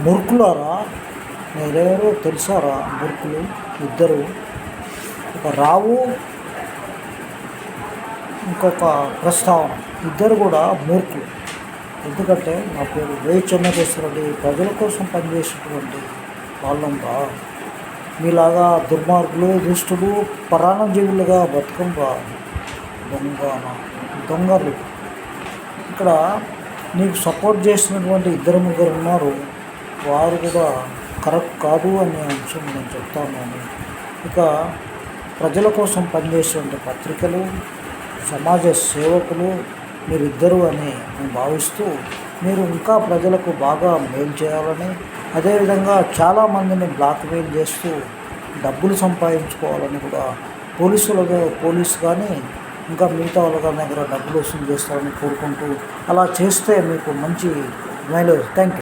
మూర్ఖులారా, మీరెవరో తెలుసారా? మూర్ఖులు ఇద్దరు, ఒక రావు, ఇంకొక ప్రస్తావన. ఇద్దరు కూడా మూర్ఖులు. ఎందుకంటే నా పేరు వై చెన్నకేశ్వరరెడ్డి. ప్రజల కోసం పనిచేసేటువంటి వాళ్ళంతా మీలాగా దుర్మార్గులు, దుష్టులు, పరాణజీవులుగా బతుకంగా దొంగలు. ఇక్కడ నీకు సపోర్ట్ చేసినటువంటి ఇద్దరు ముగ్గురు ఉన్నారు, వారు కూడా కరెక్ట్ కాదు అనే అంశం నేను చెప్తాను. ఇక ప్రజల కోసం పనిచేసేటువంటి పత్రికలు, సమాజ సేవకులు మీరిద్దరు అని నేను భావిస్తూ, మీరు ఇంకా ప్రజలకు బాగా మేలు చేయాలని, అదేవిధంగా చాలామందిని బ్లాక్మెయిల్ చేస్తూ డబ్బులు సంపాదించుకోవాలని కూడా పోలీసు కానీ ఇంకా మిగతా వాళ్ళ దగ్గర డబ్బులు వసూలు చేస్తారని కోరుకుంటూ, అలా చేస్తే మీకు మంచి మైలేజ్. Thank you.